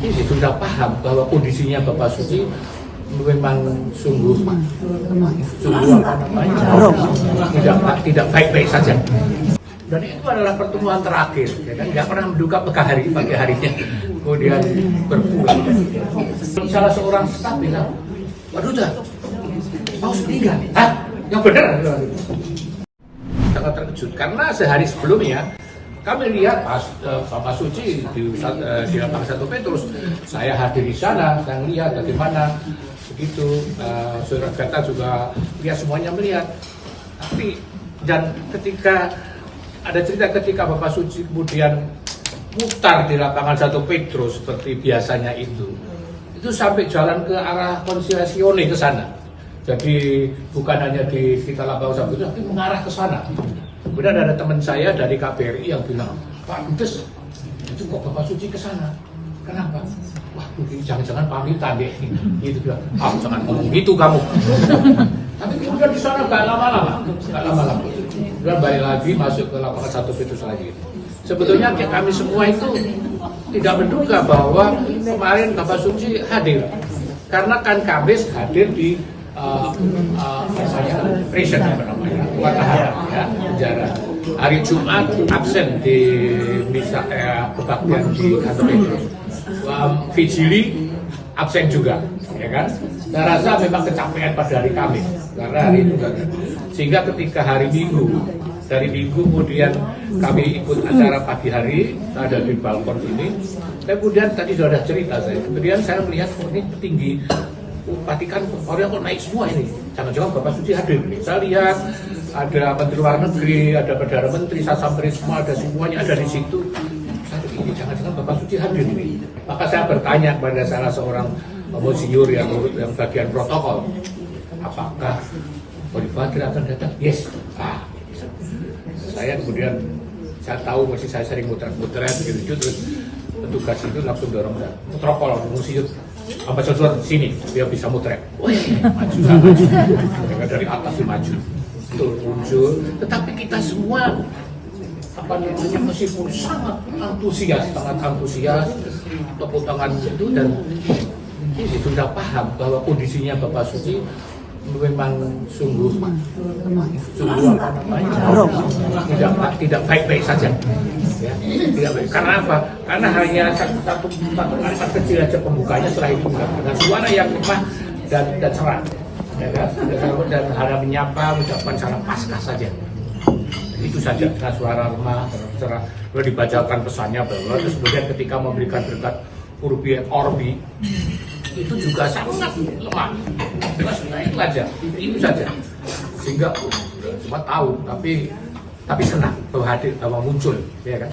ini sudah paham bahwa kondisinya Bapak Suci memang sungguh tidak baik-baik saja. Dan itu adalah pertemuan terakhir, ya kan? Nggak pernah menduga pagi harinya kemudian berpulang. Salah seorang staf bilang, waduh dah, mau meninggal? Hah? Yang benar? Sangat terkejut karena sehari sebelumnya kami lihat Bapak Suci di lapangan 1 Petrus, saya hadir di sana, saya melihat bagaimana begitu, saudara Gata juga lihat, semuanya melihat. Tapi dan ketika ada cerita ketika Bapak Suci kemudian mutar di lapangan 1 Petrus seperti biasanya itu sampai jalan ke arah Konsilasione ke sana. Jadi bukan hanya di sekitar lapangan 1 Petrus, tapi mengarah ke sana. Kemudian ada teman saya dari KBRI yang bilang, Pak Dubes, itu kok Bapak Suci ke sana? Kenapa? Wah, jangan-jangan pamitan deh. Gitu bilang, jangan ngomong gitu kamu. Tapi kemudian di sana nggak lama-lama. Kemudian balik lagi masuk ke lapangan 1 Petrus lagi. Sebetulnya kami semua itu tidak menduga bahwa kemarin Bapak Suci hadir, karena kan Kamis hadir di prison, Matahara, ya, penjara. Hari Jumat absen di misa kebaktian di kantor Petrus. Vigili absen juga, ya kan? Saya rasa memang kecapean pada hari Kamis karena hari itu kan. Sehingga ketika hari Minggu, dari Minggu kemudian kami ikut acara pagi hari, ada di balkon ini. Kemudian tadi sudah ada cerita saya. Kemudian saya melihat ini petinggi Vatikan, orang kok naik semua ini. Jangan-jangan Bapak Suci hadir. Saya lihat ada Menteri Luar Negeri, ada Perdana Menteri, saya samperin semua, ada semuanya ada di situ. Saya ini jangan-jangan Bapak Suci hadir ini. Maka saya bertanya kepada salah seorang monsinyur yang bagian protokol, apakah Bonifatir akan datang? Yes. Saya kemudian saya tahu masih saya sering muter-muter begitu, terus petugas itu langsung dorong saya, protokol monsinyur. Ambasador sini, dia bisa muter. Maju. Dari atas maju. Betul muncul. Tetapi kita semua meskipun sangat antusias tepuk tangan itu, dan ini sudah paham bahwa kondisinya Bapak Suci memang sungguh tidak baik-baik saja. Ya, tidak baik. Karena apa? Karena hanya satu kalimat kecil aja pembukanya, setelah itu dengan suara yang lemah dan cerah, ya kan? Dan harap menyapa, ucapan salam Paskah saja. Itu saja, dengan suara lemah, cerah. Lalu dibacakan pesannya bahwa terus kemudian ketika memberikan berkat Urbi et Orbi itu juga sangat lemah. Itu aja, itu saja. Sehingga cuma tahu, tapi senang bahwa hadir, bahwa muncul, ya kan.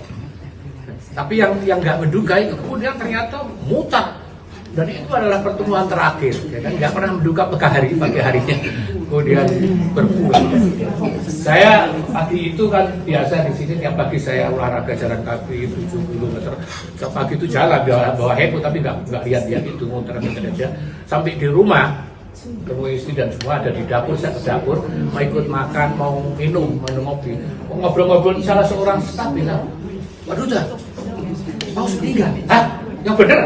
Tapi yang nggak menduga itu kemudian ternyata mutar, dan itu adalah pertemuan terakhir, ya kan. Nggak pernah menduga pagi harinya kemudian berpulang. Saya pagi itu kan biasa di sini tiap pagi saya olahraga jalan kaki 7 km. Tiap pagi itu jalan bawa handphone, tapi nggak lihat itu, muter-muter aja sampai di rumah. Ketemu istri dan semua ada di dapur, saya ke dapur mau ikut makan, mau minum ngopi, ngobrol-ngobrol. Salah seorang staf bilang, waduh dah, mau meninggal? Hah? Yang benar?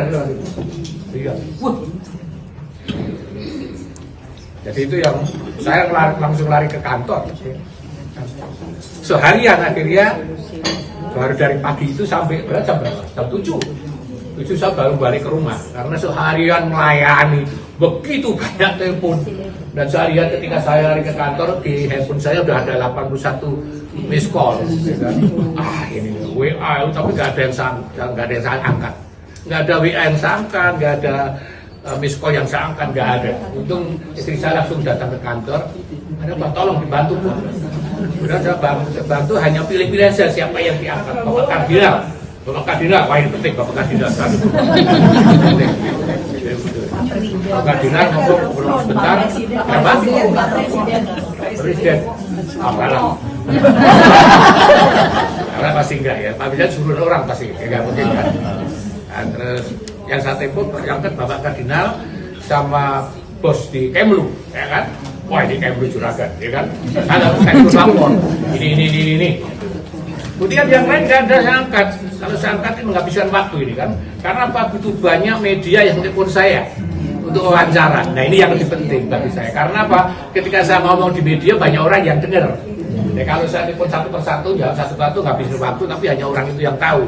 Iya. Jadi itu yang saya langsung lari ke kantor. Seharian akhirnya baru dari pagi itu sampai jam berapa? Jam 7. Itu saya baru balik ke rumah karena seharian melayani begitu banyak telepon. Dan saya lihat ketika saya lari ke kantor, di handphone saya udah ada 81 miss call, ya kan? Ini WA, tapi nggak ada yang saya angkat, nggak ada WA yang saya angkat, nggak ada miss call yang saya angkat, nggak ada. Untung istri saya langsung datang ke kantor, ada Pak, tolong dibantu Pak. Sudah saya bantu, hanya pilih-pilih saja siapa yang diangkat. Bapak Kardinal, wah ini penting Bapak Kardinal. Bapak Kardinal ngobrol sebentar, apa? Presiden. Apalah. Karena pasti enggak ya, Pak Presiden suruh orang pasti, enggak mungkin kan. Nah, terus yang saya tempuh berangkat Bapak Kardinal sama bos di Kemlu, ya kan? Wah ini Kemlu juragan, ya kan? Saya ikut lapor, ini. Kemudian yang lain nggak ada saya angkat. Kalau saya angkat ini menghabiskan waktu ini kan. Karena apa, begitu banyak media yang telepon saya untuk wawancara. Nah ini yang lebih penting bagi saya. Karena apa? Ketika saya ngomong di media banyak orang yang dengar. Nah, kalau saya telepon satu persatu, jawab satu-satu ngabisin waktu, tapi hanya orang itu yang tahu.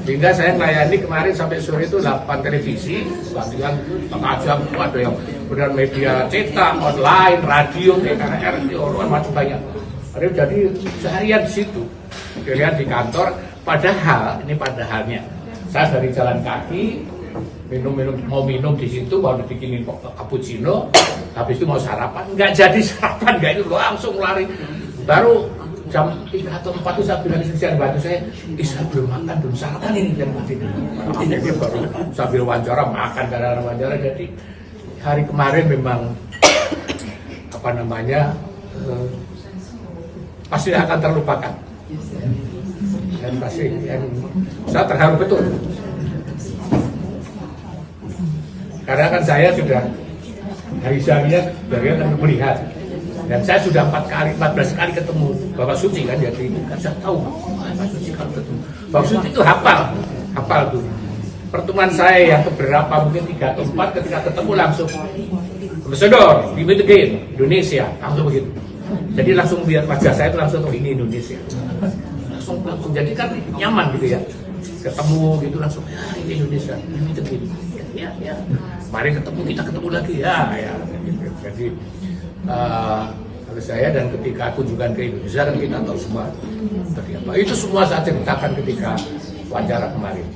Sehingga saya melayani kemarin sampai sore itu 8 televisi, dengan macam ada yang benar media cetak, online, radio, TKR, orang macam banyak. Jadi seharian di situ, seharian di kantor. Padahal ini padahalnya, saya dari jalan kaki mau minum di situ, baru bikinin cappuccino, habis itu mau sarapan, nggak jadi sarapan, nggak itu langsung lari. Baru jam 3 atau 4 itu saya bilang istri bantu saya belum makan, belum sarapan ini jam 4 ini. Jadi baru sambil wawancara makan, karena wawancara. Jadi hari kemarin memang apa namanya pasti akan terlupakan. Dan pasti saya terharu betul. Karena kan saya sudah hari seharinya dari kan melihat. Dan saya sudah 14 kali ketemu Bapak Suci kan, jadi kan saya tahu Bapak Suci kalau ketemu. Bapak Suci itu hafal tuh. Pertemuan saya yang keberapa, mungkin 3 atau 4, ketika ketemu langsung Ambassador, we meet again, Indonesia, langsung begitu. Jadi langsung lihat wajah saya itu langsung, ini Indonesia. Langsung jadi kan nyaman gitu ya. Ketemu gitu langsung, ya ini Indonesia, ini begini. Ya. Mari kita ketemu lagi ya. Jadi kalau saya dan ketika kunjungan ke Indonesia kan kita tahu semua seperti apa. Itu semua saya ceritakan ketika wawancara kemarin.